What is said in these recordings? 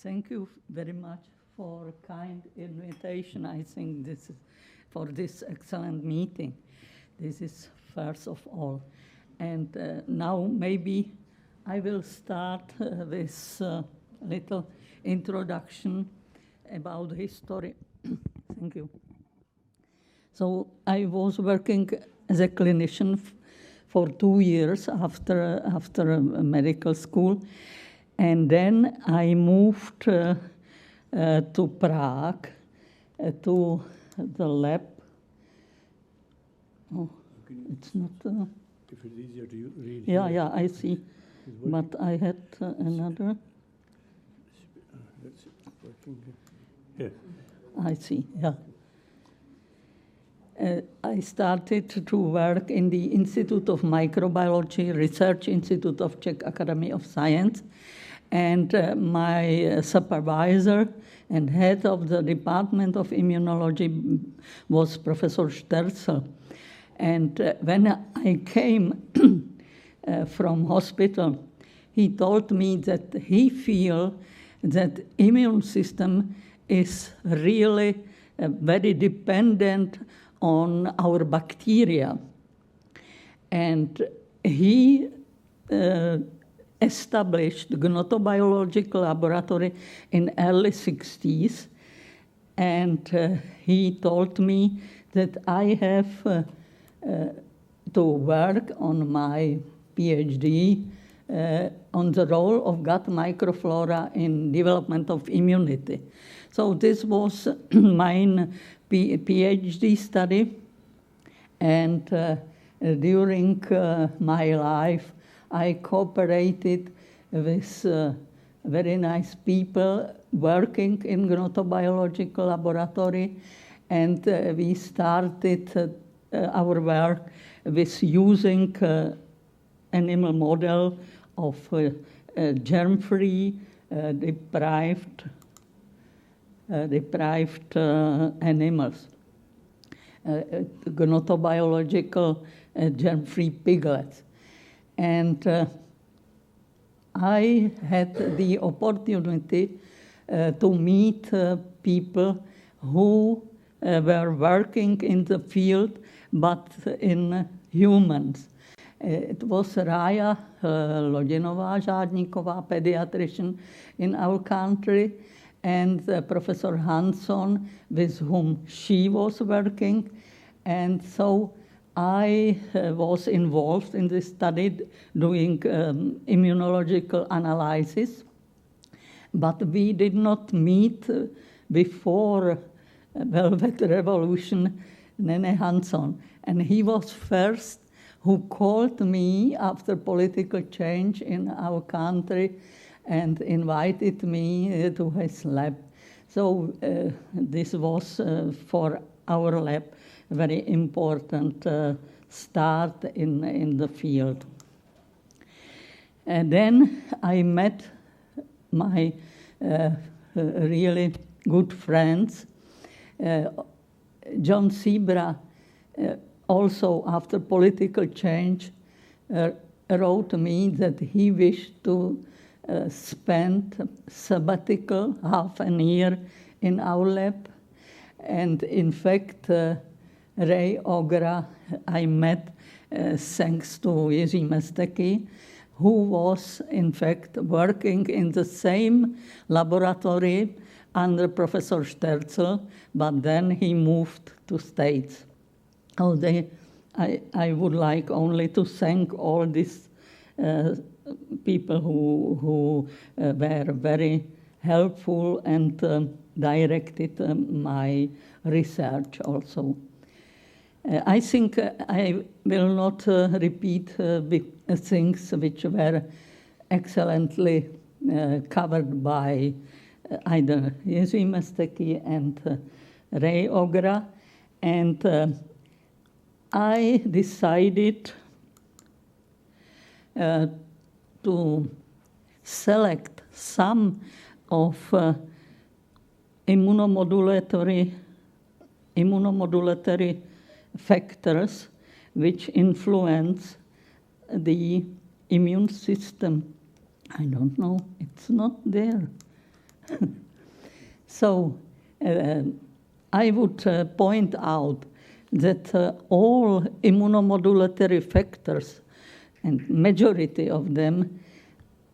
Thank you very much for kind invitation. I think this is for this excellent meeting. This is first of all. And now maybe I will start with a little introduction about history. Thank you. So I was working as a clinician for 2 years after medical school. And then I moved to Prague, to the lab. Oh, it's not... if it's easier to read yeah, here. Yeah, I see. But I had another... That's working here. I see, yeah. I started to work in the Institute of Microbiology, Research Institute of Czech Academy of Science. And my supervisor and head of the Department of Immunology was Professor Sterzel. And when I came from hospital, he told me that he feels that immune system is really very dependent on our bacteria. And he established the Gnotobiological Laboratory in early 60s. And he told me that I have to work on my PhD on the role of gut microflora in development of immunity. So this was my PhD study. And during my life, I cooperated with very nice people working in Gnotobiological Laboratory, and we started our work with using animal model of germ-free, deprived animals, gnotobiological germ-free piglets. And I had the opportunity to meet people who were working in the field, but in humans. It was Raya Lodinová-Žádníková, pediatrician in our country, and Professor Hansson, with whom she was working. And so I was involved in this study doing immunological analysis, but we did not meet before Velvet Revolution, Nene Hansson. And he was first who called me after political change in our country and invited me to his lab. So this was for our lab very important start in the field. And then I met my really good friends. John Zebra, also after political change, wrote me that he wished to spend sabbatical half a year in our lab. And in fact, Ray Ogra I met thanks to Jiří Mesteky, who was in fact working in the same laboratory under Professor Sterzel, but then he moved to States. Oh, I would like only to thank all these people who were very helpful and directed my research also. I think I will not repeat things which were excellently covered by either Jiří Mesteky and Ray Ogra. And I decided to select some of immunomodulatory factors which influence the immune system. I don't know, it's not there. So I would point out that all immunomodulatory factors, and majority of them,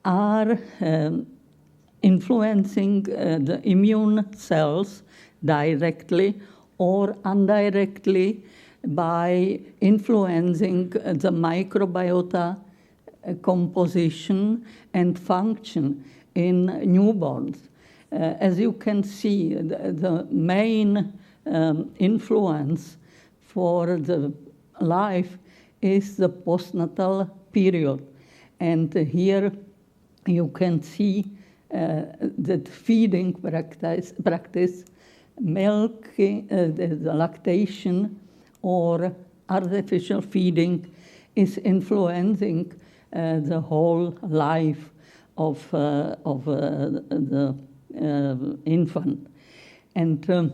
are influencing the immune cells directly or indirectly by influencing the microbiota composition and function in newborns. As you can see, the main influence for the life is the postnatal period. And here you can see that feeding practice milk, the lactation or artificial feeding is influencing the whole life of the infant. And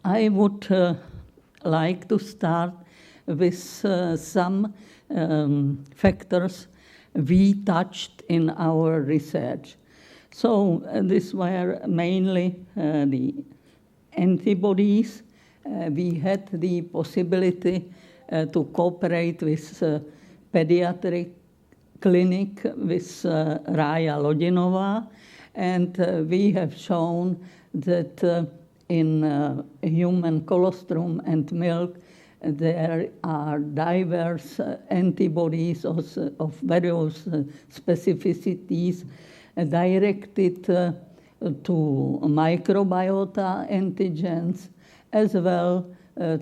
I would like to start with some factors we touched in our research. So these were mainly the antibodies. We had the possibility to cooperate with pediatric clinic with Raya Lodinova, and we have shown that in human colostrum and milk there are diverse antibodies of various specificities directed to microbiota antigens as well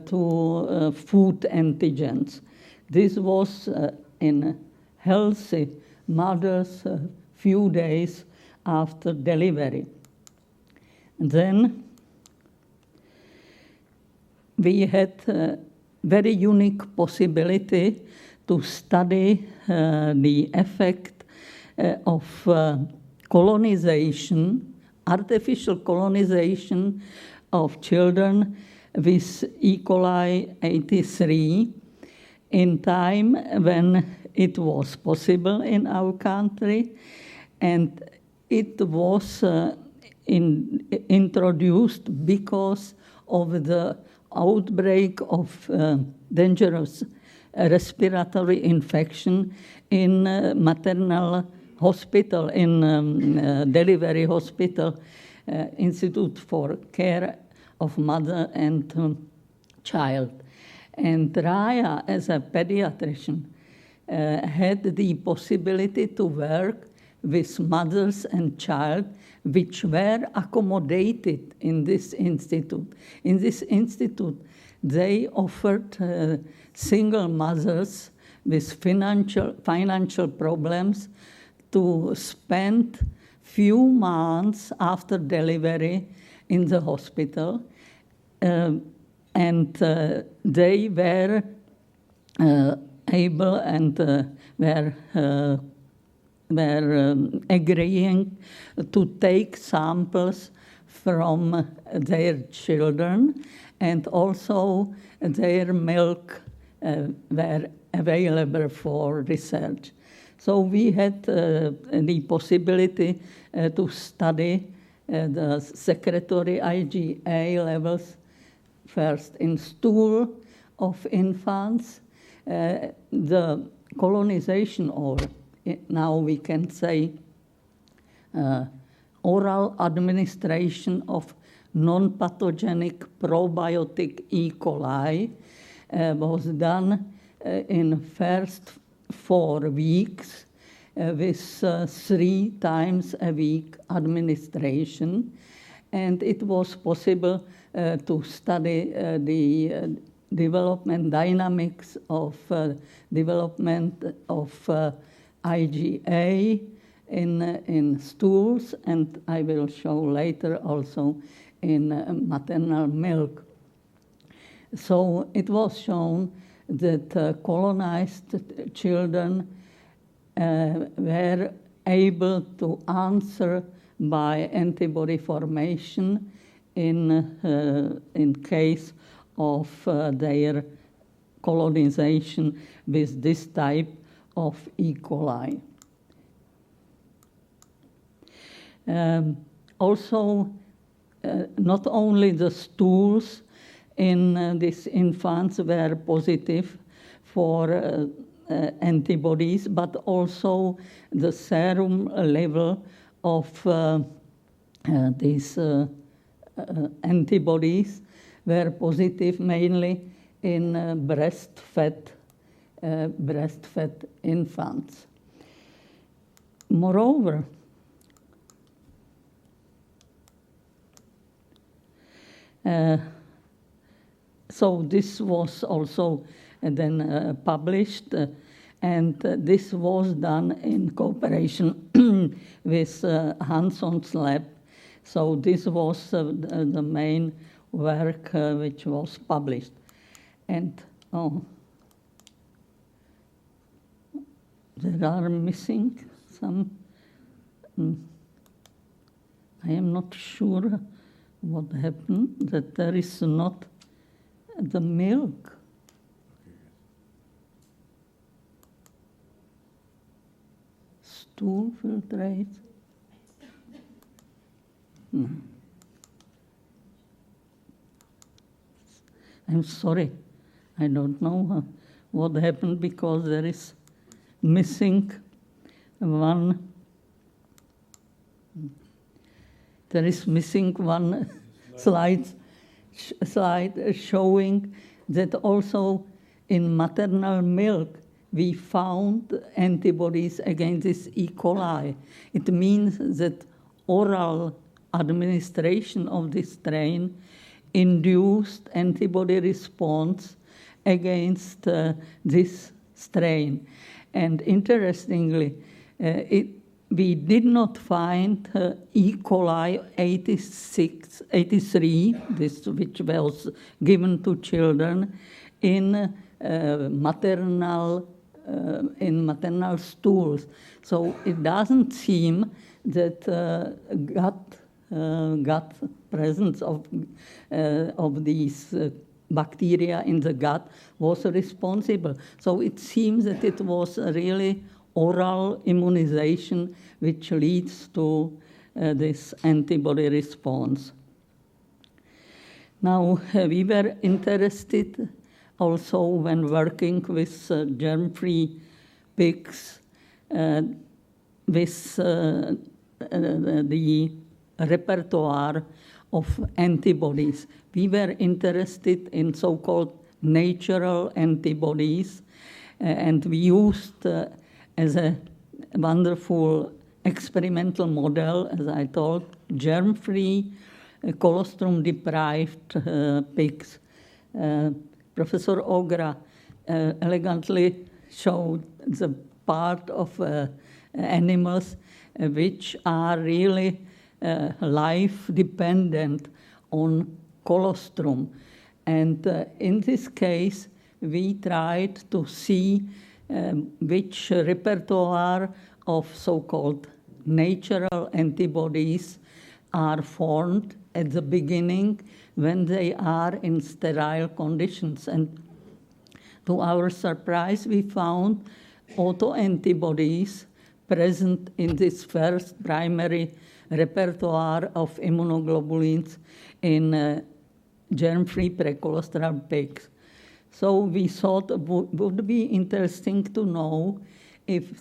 to food antigens. This was in healthy mothers few days after delivery. Then we had very unique possibility to study the effect of colonization, artificial colonization of children with E. coli 83 in time when it was possible in our country, and it was introduced because of the outbreak of dangerous respiratory infection in maternal hospital, in delivery hospital, Institute for Care of Mother and Child. And Raya, as a pediatrician, had the possibility to work with mothers and child which were accommodated in this institute. In this institute, they offered single mothers with financial problems to spend few months after delivery in the hospital, and they were able and were agreeing to take samples from their children, and also their milk were available for research. So we had the possibility to study the secretory IgA levels first in stool of infants, the colonization, or now we can say oral administration of non-pathogenic probiotic E. coli was done in first 4 weeks with 3 times a week administration. And it was possible to study the development dynamics of development of IgA in stools, and I will show later also in maternal milk. So it was shown that colonized children were able to answer by antibody formation in case of their colonization with this type of E. coli. Also, not only the stools in these infants were positive for antibodies, but also the serum level of these antibodies were positive, mainly in breastfed infants. Moreover, so this was also then published, and this was done in cooperation with Hanson's lab. So this was the main work which was published. And there are missing some. I am not sure what happened, that there is not the milk. Stool filtrate. I'm sorry, I don't know what happened, because there is missing one. There is missing one slide showing that also in maternal milk we found antibodies against this E. coli. It means that oral administration of this strain induced antibody response against this strain. And interestingly, we did not find E. coli 83, this which was given to children, in maternal stools. So it doesn't seem that gut presence of these bacteria in the gut was responsible. So it seems that it was really oral immunization which leads to this antibody response. Now, we were interested also when working with germ-free pigs with the repertoire of antibodies. We were interested in so-called natural antibodies, and we used as a wonderful experimental model, as I told, germ-free, colostrum-deprived pigs. Professor Ogra elegantly showed the part of animals which are really life-dependent on colostrum. And in this case, we tried to see which repertoire of so-called natural antibodies are formed at the beginning when they are in sterile conditions. And to our surprise, we found autoantibodies present in this first primary repertoire of immunoglobulins in germ-free precolostrum pigs. So we thought it would be interesting to know if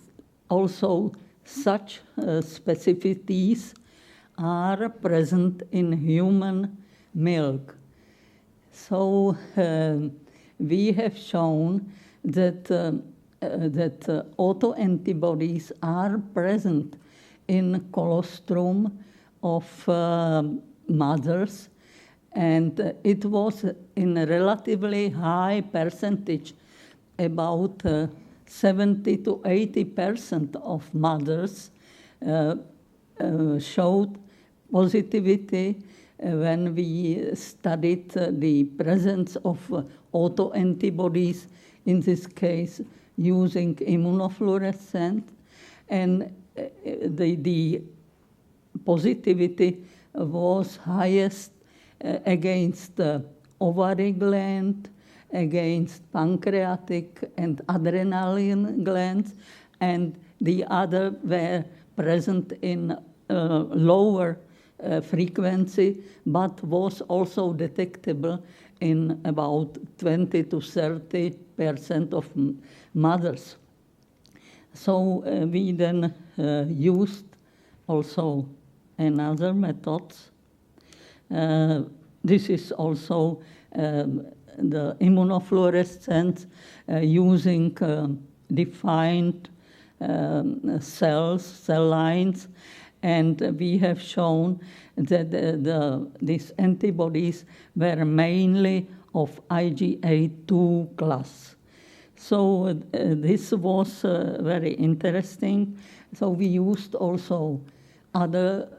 also such specificities are present in human milk. So we have shown that autoantibodies are present in colostrum of mothers, and it was in a relatively high percentage, about 70 to 80% of mothers showed positivity when we studied the presence of autoantibodies, in this case using immunofluorescence, and the positivity was highest against ovary gland, against pancreatic and adrenaline glands, and the other were present in lower frequency, but was also detectable in about 20 to 30% of mothers. So we then used also another methods. This is also the immunofluorescence using defined cell lines, and we have shown that these antibodies were mainly of IgA2 class. So this was very interesting. So we used also other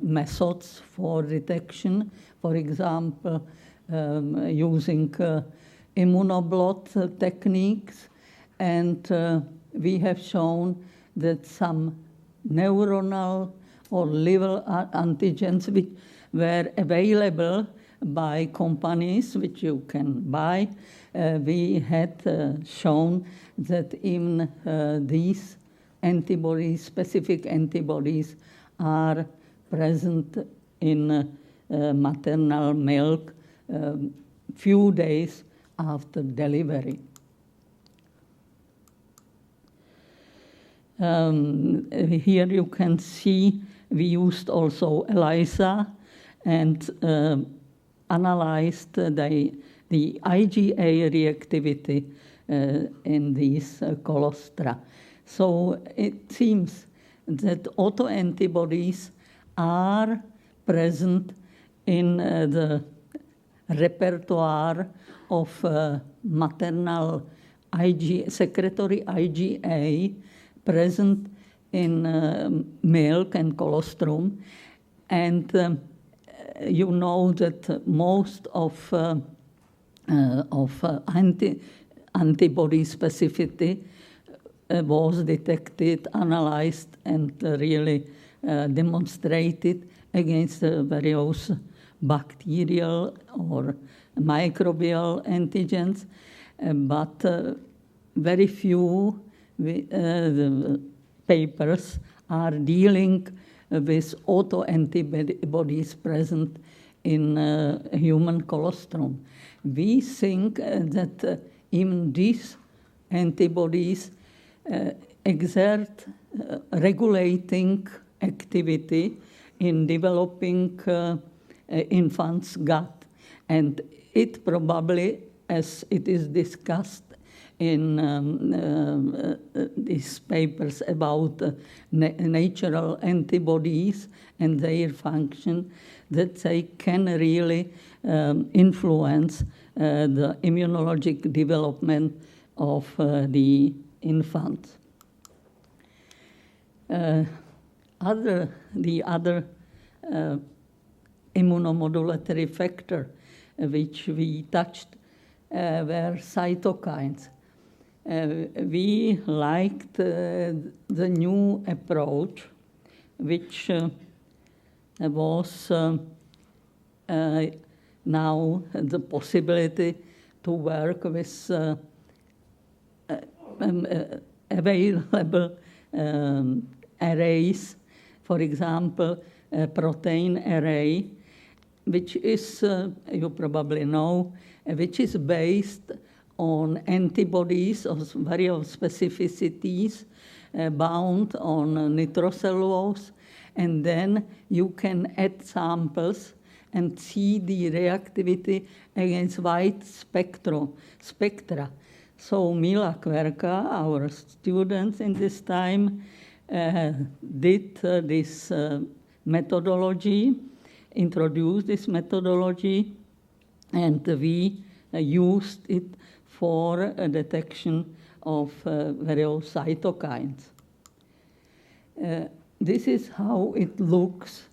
methods for detection, for example, using immunoblot techniques, and we have shown that some neuronal or liver antigens which were available by companies which you can buy. We had shown that even these antibodies, specific antibodies, are present in maternal milk few days after delivery. Here you can see we used also ELISA and analyzed the IgA reactivity in these colostra. So it seems that autoantibodies are present in the repertoire of maternal secretory IgA present in milk and colostrum. And you know that most of antibody specificity was detected, analyzed, and really demonstrated against various bacterial or microbial antigens, but very few the papers are dealing with autoantibodies present in human colostrum. We think that even these antibodies exert regulating activity in developing infant's gut. And it probably, as it is discussed in these papers about natural antibodies and their function, that they can really influence the immunologic development of the infant. The other immunomodulatory factor which we touched were cytokines. We liked the new approach, which was now the possibility to work with available arrays, for example, a protein array, which is, you probably know, which is based on antibodies of various specificities bound on nitrocellulose, and then you can add samples and see the reactivity against wide spectra. So Mila Kverka, our students in this time, did this methodology, introduced this methodology, and we used it for a detection of various cytokines. This is how it looks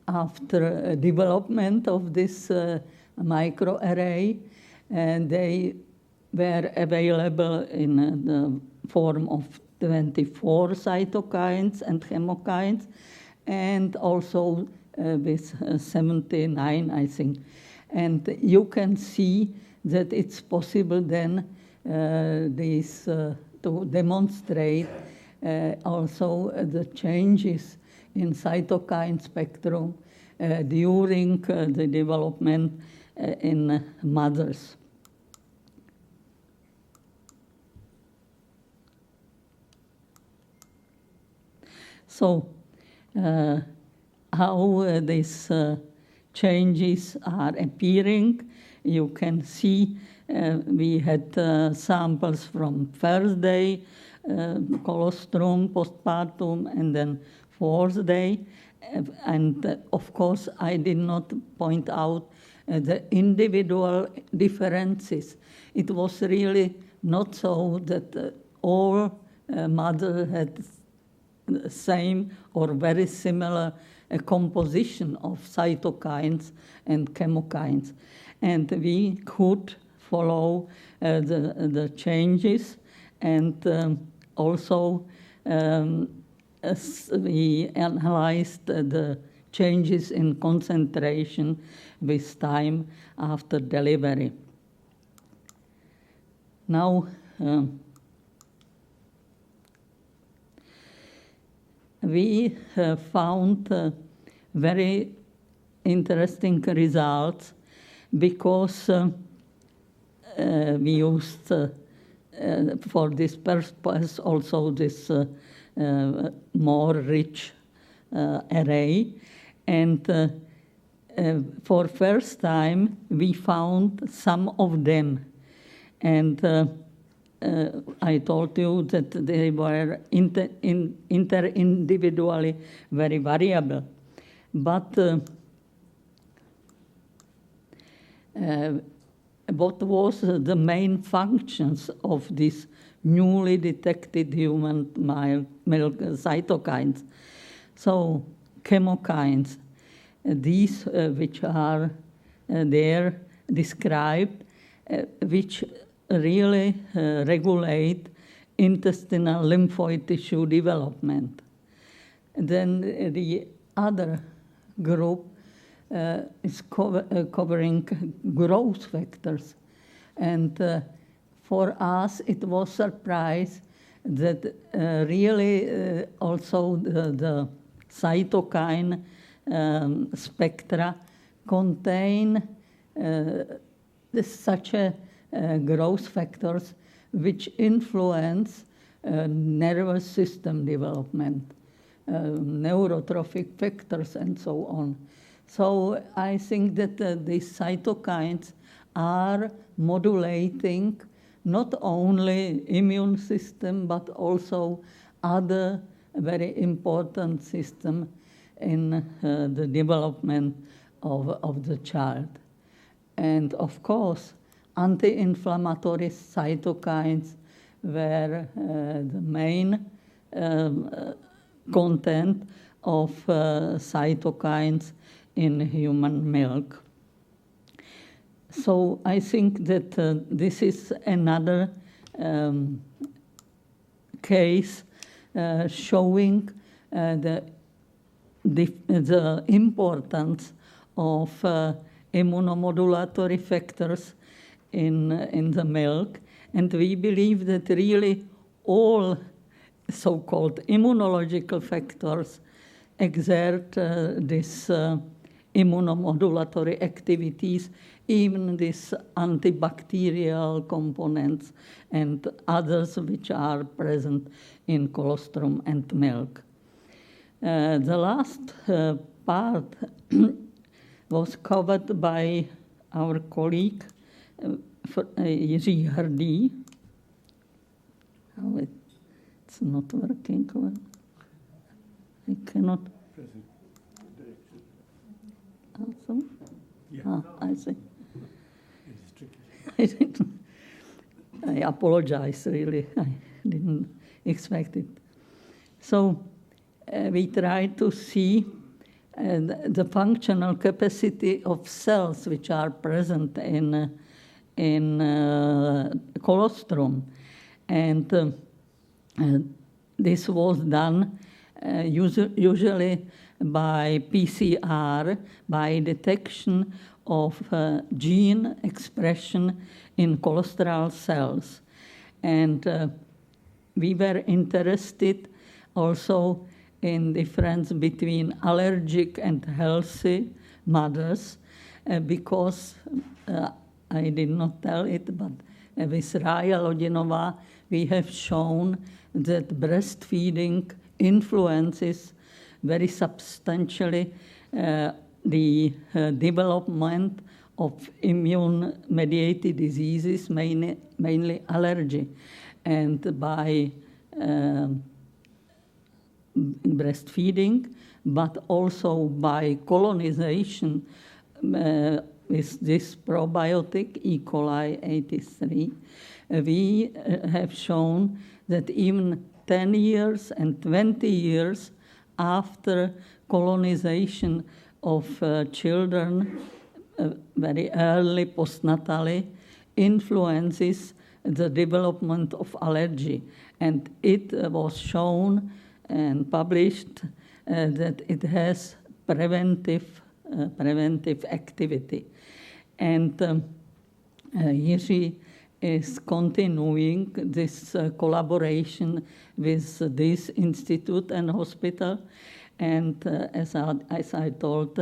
after development of this microarray, and they were available in the form of 24 cytokines and chemokines, and also with 79, I think. And you can see that it's possible then to demonstrate also the changes in cytokine spectrum during the development in mothers. So how these changes are appearing, you can see we had samples from first day, colostrum, postpartum, and then fourth day. And of course, I did not point out the individual differences. It was really not so that all mothers had the same or very similar composition of cytokines and chemokines. And we could follow the changes, and also we analyzed the changes in concentration with time after delivery. Now, we found very interesting results because we used for this purpose also this more rich array. And for first time, we found some of them. And I told you that they were inter-individually very variable. But what was the main functions of these newly detected human milk cytokines? So chemokines, these which are there described, which really regulate intestinal lymphoid tissue development. Then the other group is covering growth factors. And for us, it was a surprise that really also the cytokine spectra contain such a growth factors which influence nervous system development, neurotrophic factors, and so on. So I think that these cytokines are modulating not only immune system, but also other very important system in the development of the child. And of course, anti-inflammatory cytokines were the main content of cytokines in human milk. So I think that this is another case showing the importance of immunomodulatory factors in the milk. And we believe that really all so-called immunological factors exert this immunomodulatory activities, even these antibacterial components and others which are present in colostrum and milk. The last part was covered by our colleague, Jiří Hrdý. Oh, it's not working well. I cannot. Also? Yeah. I see. It's tricky. I apologize, really. I didn't expect it. So we tried to see the functional capacity of cells which are present in colostrum. And this was done usually by PCR, by detection of gene expression in colostral cells. And we were interested also in difference between allergic and healthy mothers because I did not tell it, but with Raya Lodinova, we have shown that breastfeeding influences very substantially the development of immune-mediated diseases, mainly allergy. And by breastfeeding, but also by colonization with this probiotic, E. coli 83, we have shown that even 10 years and 20 years after colonization of children, very early postnatally, influences the development of allergy. And it was shown and published that it has preventive activity. And Jiří is continuing this collaboration with this institute and hospital. And as I told,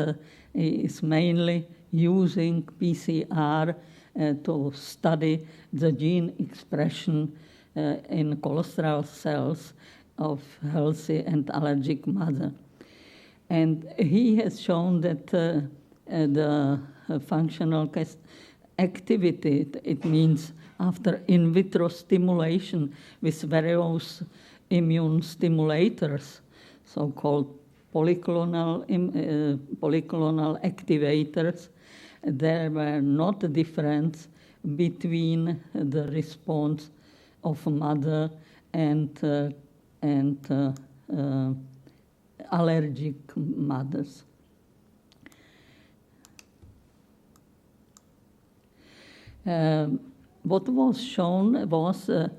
he is mainly using PCR to study the gene expression in colostral cells of healthy and allergic mother. And he has shown that the functional activity, it means after in vitro stimulation with various immune stimulators, so-called polyclonal activators, there were not a difference between the response of mother and allergic mothers. What was shown was a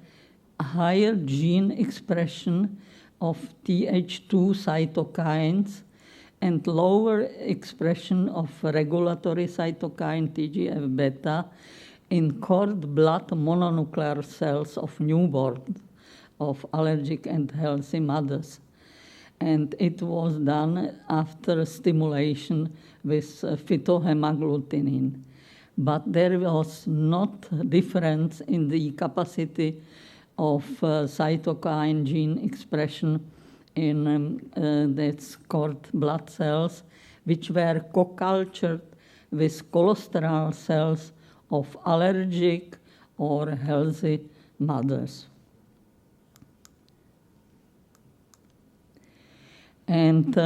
higher gene expression of Th2 cytokines and lower expression of regulatory cytokine TGF-beta in cord blood mononuclear cells of newborns, of allergic and healthy mothers. And it was done after stimulation with phytohemagglutinin. But there was not difference in the capacity of cytokine gene expression in these cord blood cells, which were co-cultured with colostral cells of allergic or healthy mothers. And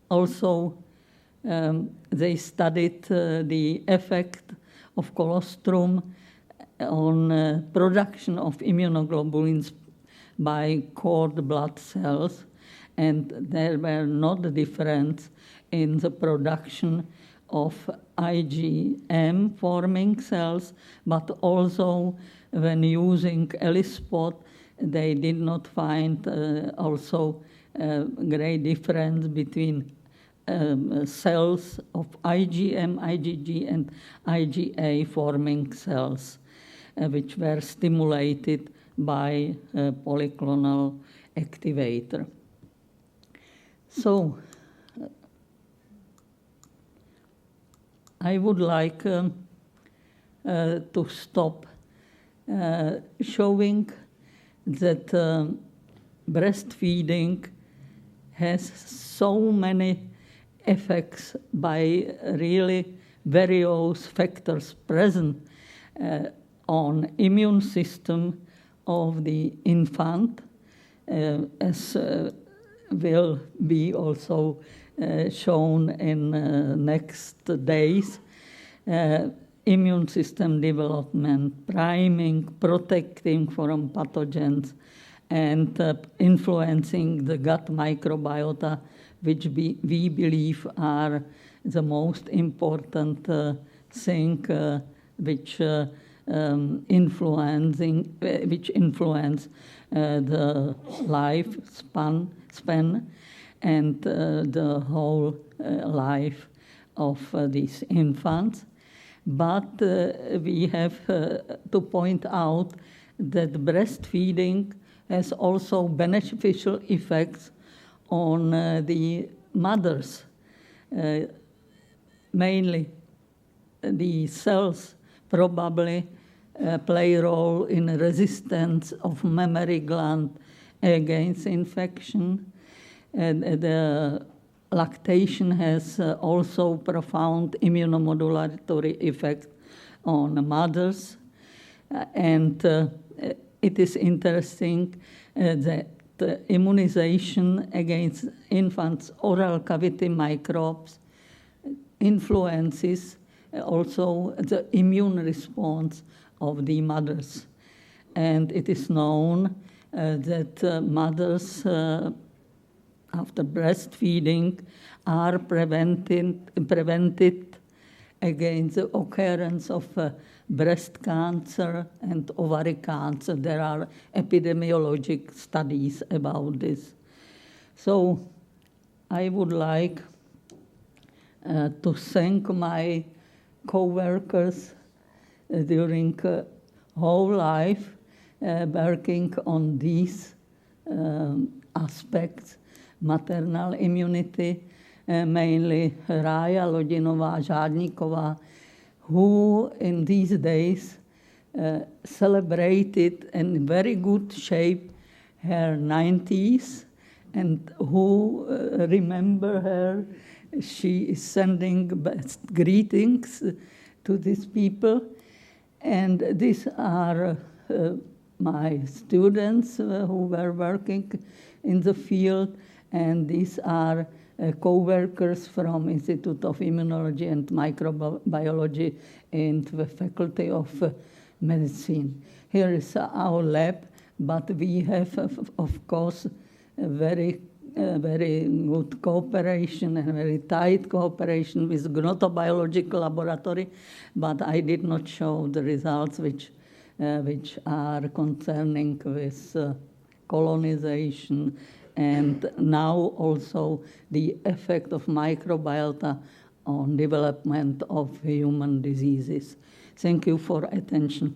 also they studied the effect of colostrum on production of immunoglobulins by cord blood cells, and there were not a difference in the production of IgM forming cells, but also when using ELISpot, they did not find also great difference between cells of IgM, IgG, and IgA forming cells, which were stimulated by a polyclonal activator. So I would like to stop showing that breastfeeding has so many effects by really various factors present on immune system of the infant, as will be also shown in next days. Immune system development, priming, protecting from pathogens, and influencing the gut microbiota, which we believe are the most important thing which influence the lifespan and the whole life of these infants. But we have to point out that breastfeeding has also beneficial effects on the mothers, mainly the cells probably play a role in resistance of mammary gland against infection. And the lactation has also profound immunomodulatory effect on mothers. And it is interesting that immunization against infants' oral cavity microbes influences also the immune response of the mothers. And it is known that mothers after breastfeeding are prevented against the occurrence of breast cancer and ovary cancer. There are epidemiologic studies about this. So I would like to thank my co-workers during whole life working on these aspects, maternal immunity, mainly Rája Lodinová Žádníková, who in these days celebrated in very good shape her 90s, and who remember her. She is sending best greetings to these people. And these are my students who were working in the field, and these are co-workers from Institute of Immunology and Microbiology in the Faculty of Medicine. Here is our lab, but we have, of course, a very good cooperation and very tight cooperation with Gnotobiological Laboratory, but I did not show the results which are concerning with colonization, and now also the effect of microbiota on development of human diseases. Thank you for attention.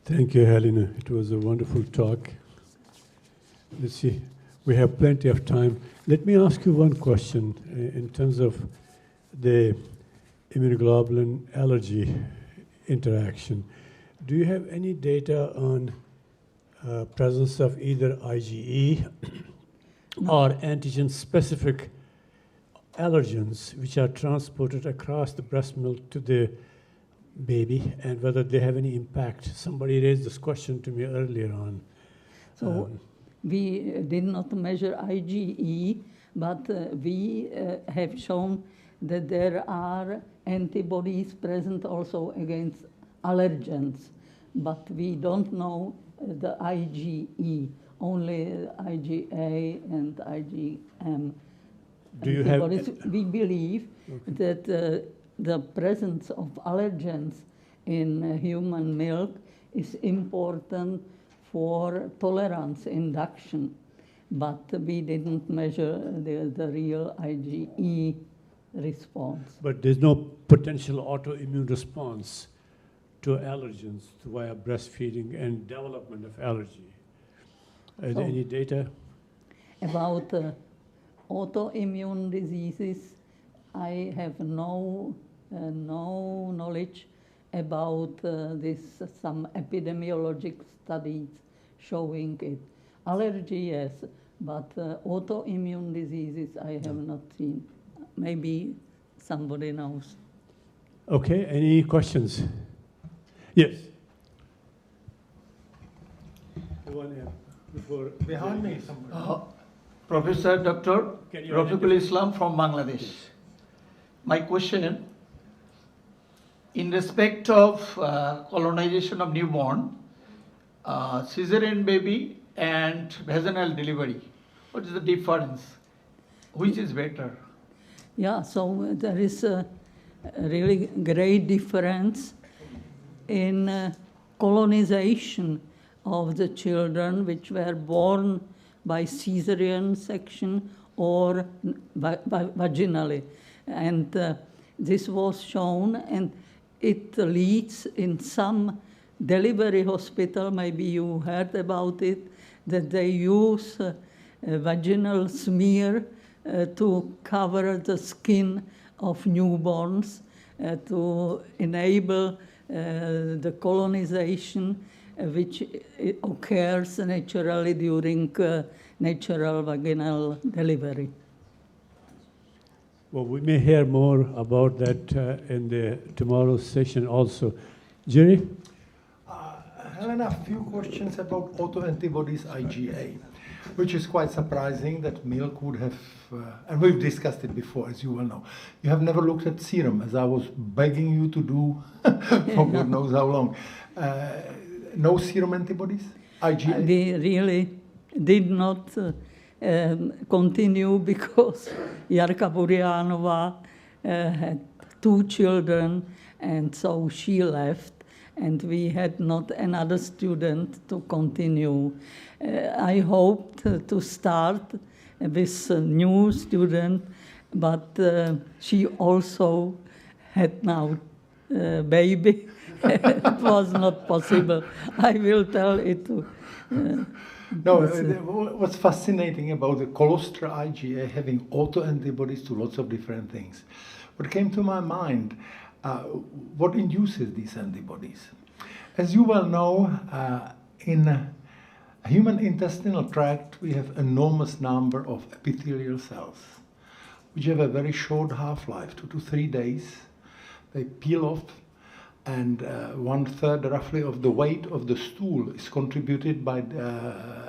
Thank you, Helena. It was a wonderful talk. Let's see, we have plenty of time. Let me ask you one question in terms of the immunoglobulin allergy interaction. Do you have any data on presence of either IgE or antigen-specific allergens which are transported across the breast milk to the baby, and whether they have any impact? Somebody raised this question to me earlier on. So we did not measure IgE, but we have shown that there are antibodies present also against allergens, but we don't know the IgE, only IgA and IgM. Do you have? We believe that the presence of allergens in human milk is important for tolerance induction, but we didn't measure the real IgE response. But there's no potential autoimmune response to allergens via breastfeeding and development of allergy. So any data? About autoimmune diseases, I have no knowledge about this. Some epidemiologic studies showing it. Allergy, yes, but autoimmune diseases I have not seen. Maybe somebody knows. Okay, any questions? Yes. Behind me, Professor Dr. Rafiqul Islam from Bangladesh. My question, in respect of colonization of newborn, cesarean baby and vaginal delivery, what is the difference? Which is better? Yeah, so there is a really great difference in colonization of the children which were born by cesarean section or vaginally. And this was shown, and it leads in some delivery hospital, maybe you heard about it, that they use a vaginal smear to cover the skin of newborns to enable the colonization which occurs naturally during natural vaginal delivery. Well, we may hear more about that in the tomorrow's session also. Jerry? Helena, a few questions about autoantibodies IgA, which is quite surprising that milk would have, and we've discussed it before, as you well know. You have never looked at serum, as I was begging you to do for God knows how long. No serum antibodies? IgA? We really did not continue because Jarka Burjanova had 2 children, and so she left, and we had not another student to continue. I hoped to start with a new student, but she also had now a baby. It was not possible. I will tell it to... No, what's fascinating about the Colostrum IgA having autoantibodies to lots of different things. What came to my mind, what induces these antibodies? As you well know, in human intestinal tract, we have enormous number of epithelial cells, which have a very short half-life, 2 to 3 days. They peel off, and 1/3 roughly of the weight of the stool is contributed by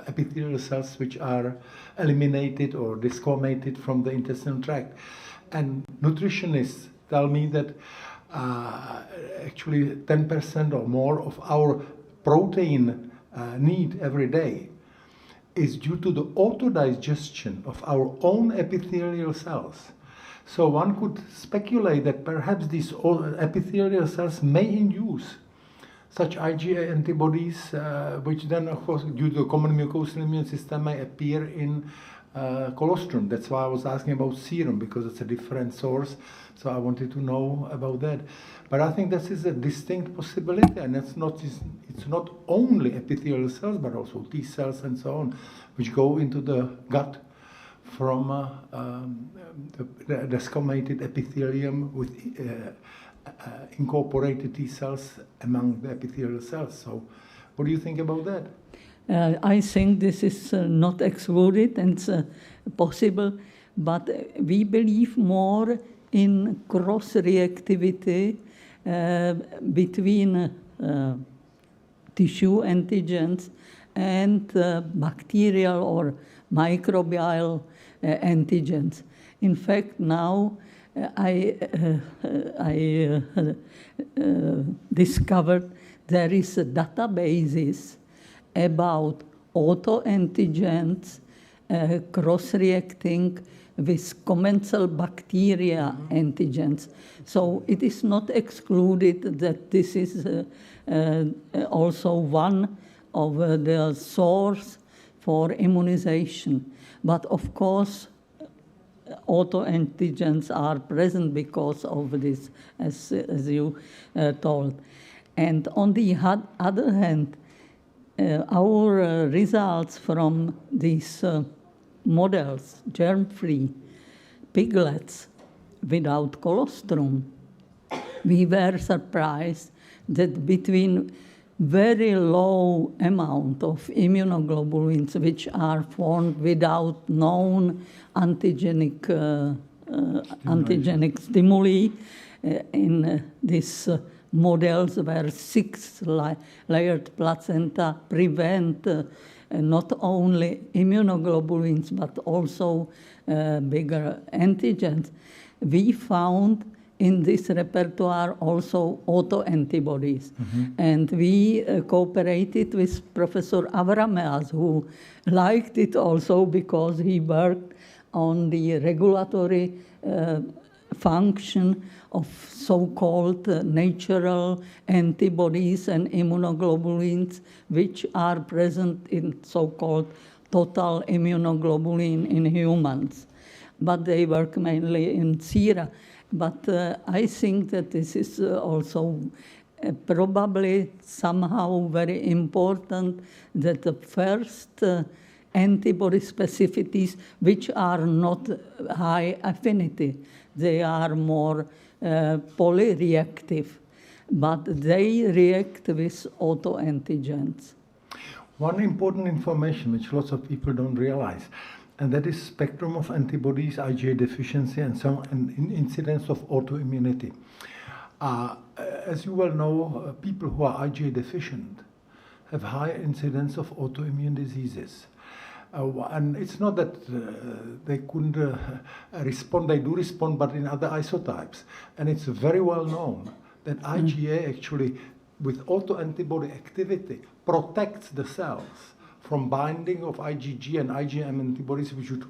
epithelial cells which are eliminated or discomated from the intestinal tract. And nutritionists tell me that actually 10% or more of our protein need every day is due to the autodigestion of our own epithelial cells. So one could speculate that perhaps these epithelial cells may induce such IgA antibodies, which then, of course, due to the common mucosal immune system, may appear in colostrum. That's why I was asking about serum, because it's a different source. So I wanted to know about that. But I think this is a distinct possibility, and it's not only epithelial cells, but also T cells and so on, which go into the gut from the desquamated epithelium with incorporated T cells among the epithelial cells. So what do you think about that? I think this is not excluded and possible, but we believe more in cross-reactivity between tissue antigens and bacterial or microbial antigens. In fact, now I discovered there is a databases about autoantigens cross-reacting with commensal bacteria antigens. So it is not excluded that this is also one of the source for immunization. But of course, autoantigens are present because of this, as you told. And on the other hand, our results from these models, germ-free piglets without colostrum, we were surprised that between very low amount of immunoglobulins, which are formed without known antigenic stimuli, in these models where 6-layered placenta prevent not only immunoglobulins but also bigger antigens. We found in this repertoire also autoantibodies. And we cooperated with Professor Avrameas, who liked it also because he worked on the regulatory function of so-called natural antibodies and immunoglobulins, which are present in so-called total immunoglobulin in humans. But they work mainly in sera. But I think that this is also probably somehow very important that the first antibody specificities, which are not high affinity, they are more polyreactive, but they react with autoantigens. One important information which lots of people don't realize, and that is spectrum of antibodies, IgA deficiency, and some incidence of autoimmunity. As you well know, people who are IgA deficient have high incidence of autoimmune diseases. And it's not that they couldn't respond, they do respond, but in other isotypes. And it's very well known that IgA actually, with autoantibody activity, protects the cells from binding of IgG and IgM antibodies, which would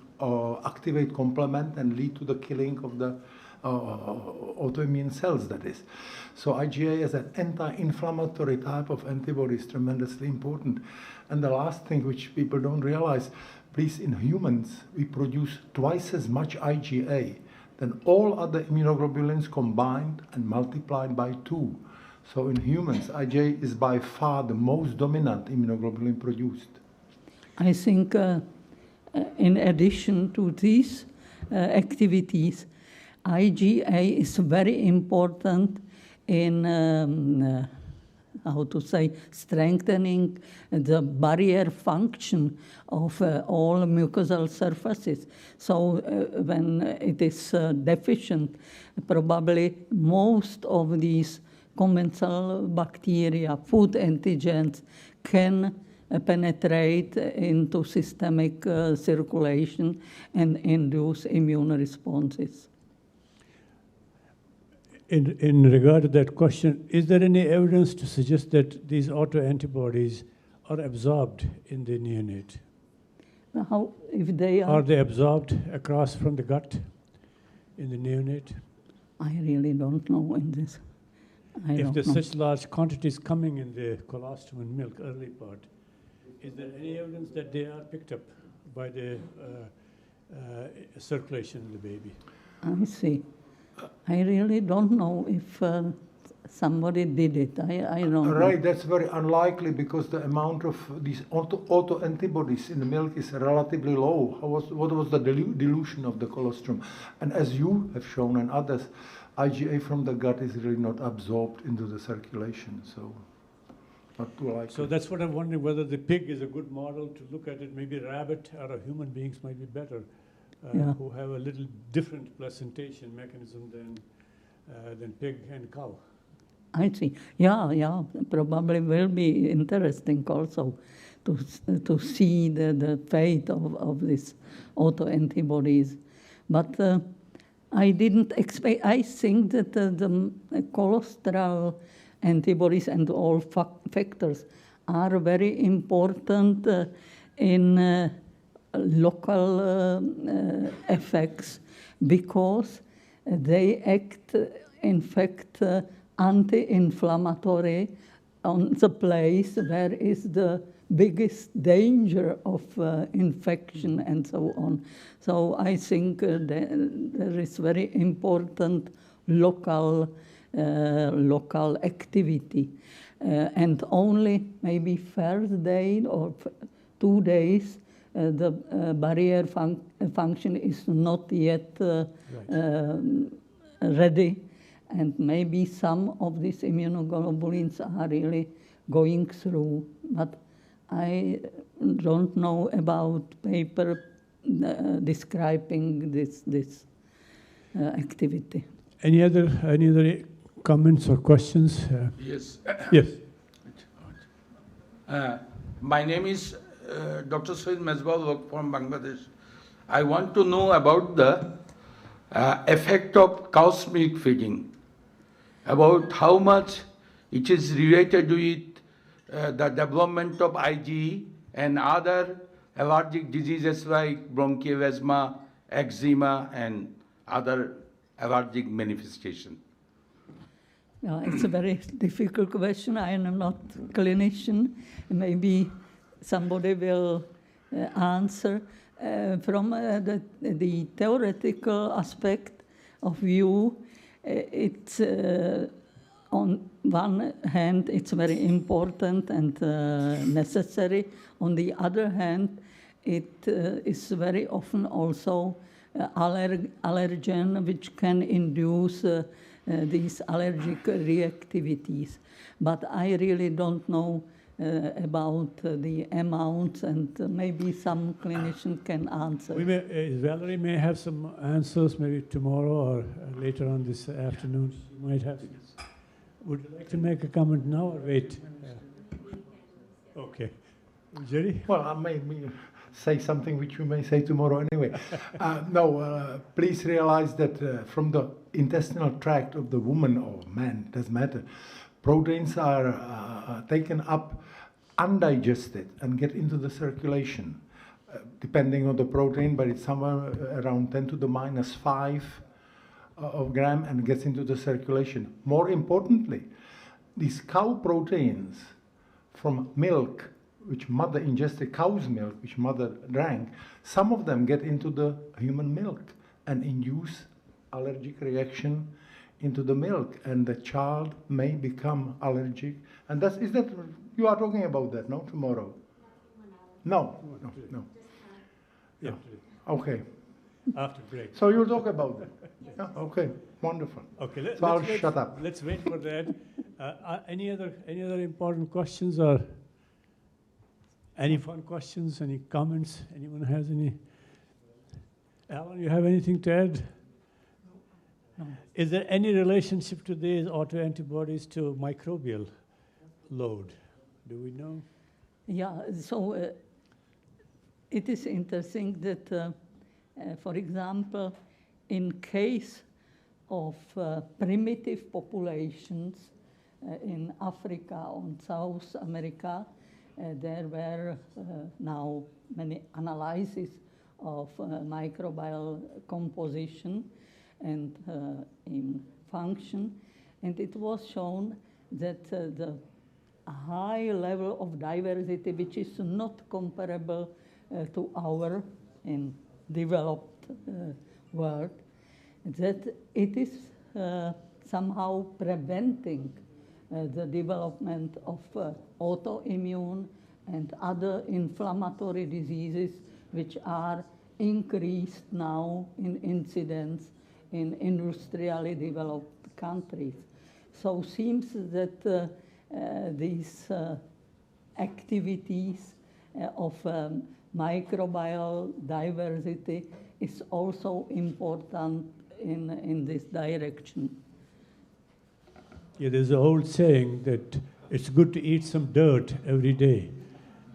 activate complement and lead to the killing of the autoimmune cells, that is. So IgA as an anti-inflammatory type of antibody is tremendously important. And the last thing which people don't realize, please, in humans, we produce twice as much IgA than all other immunoglobulins combined and multiplied by 2. So in humans, IgA is by far the most dominant immunoglobulin produced. I think in addition to these activities, IgA is very important in, strengthening the barrier function of all mucosal surfaces. So when it is deficient, probably most of these commensal bacteria, food antigens, can penetrate into systemic circulation and induce immune responses. In regard to that question, is there any evidence to suggest that these autoantibodies are absorbed in the neonate? How, if they are they absorbed across from the gut in the neonate? I really don't know in this. If there's such large quantities coming in the colostrum and milk early part, is there any evidence that they are picked up by the circulation in the baby? I see. I really don't know if somebody did it. I don't know. Right, that's very unlikely because the amount of these autoantibodies in the milk is relatively low. What was the dilution of the colostrum? And as you have shown and others, IgA from the gut is really not absorbed into the circulation, so not too likely. So that's what I'm wondering, whether the pig is a good model to look at it. Maybe rabbit or human beings might be better, who have a little different placentation mechanism than pig and cow. I see. Yeah, probably will be interesting also to see the fate of these autoantibodies. But I didn't expect, I think that the colostral antibodies and all factors are very important in local effects because they act, in fact, anti-inflammatory on the place where is the biggest danger of infection and so on. So I think there is very important local activity. And only maybe first day or 2 days, the barrier function is not yet ready. And maybe some of these immunoglobulins are really going through. But I don't know about paper describing this activity. Any other comments or questions? Yes. Yes. My name is Dr. Syed Mesbah from Bangladesh. I want to know about the effect of cow's milk feeding, about how much it is related with the development of IgE and other allergic diseases like bronchial asthma, eczema, and other allergic manifestations. It's a very difficult question. I am not a clinician. Maybe somebody will answer. From the theoretical aspect of view, it's on one hand, it's very important and necessary. On the other hand, it is very often also allergen, which can induce these allergic reactivities. But I really don't know about the amounts, and maybe some clinician can answer. Valerie may have some answers maybe tomorrow or later on this afternoon. You might have. Would you like to make a comment now or wait? Okay. Jerry? Well, I may say something which you may say tomorrow anyway. Please realize that from the intestinal tract of the woman or man, doesn't matter, proteins are taken up undigested and get into the circulation, depending on the protein, but it's somewhere around 10 to the minus 5 of gram and gets into the circulation. More importantly, these cow proteins from milk, which mother ingested, cow's milk, which mother drank, some of them get into the human milk and induce allergic reaction into the milk, and the child may become allergic. And is that, you are talking about that, no, tomorrow? No. Yeah. Okay. After break. So you'll talk about that. Yeah, okay, wonderful. Okay, so I'll shut up. Let's wait for that. Any other important questions or any fun questions? Any comments? Anyone has any? Alan, you have anything to add? No. Is there any relationship to these autoantibodies to microbial load? Do we know? Yeah, so it is interesting that, for example, in case of primitive populations in Africa or South America, there were now many analyses of microbial composition and in function, and it was shown that the high level of diversity, which is not comparable to our in developed world, that it is somehow preventing the development of autoimmune and other inflammatory diseases which are increased now in incidence in industrially developed countries. So seems that these activities of microbial diversity is also important in this direction. Yeah, there's an old saying that it's good to eat some dirt every day.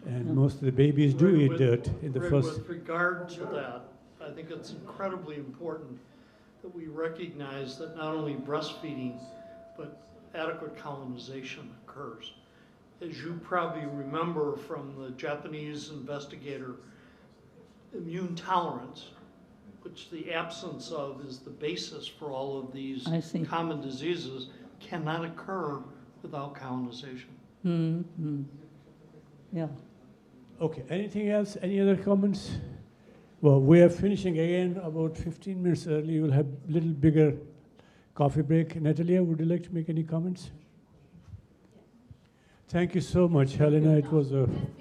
And most of the babies do eat dirt in the first. With regard to that, I think it's incredibly important that we recognize that not only breastfeeding, but adequate colonization occurs. As you probably remember from the Japanese investigator, immune tolerance, which the absence of is the basis for all of these common diseases, cannot occur without colonization. Mm-hmm. Yeah. Okay, anything else? Any other comments? Well, we are finishing again about 15 minutes early. We'll have a little bigger coffee break. Natalia, would you like to make any comments? Thank you so much, Helena. It was a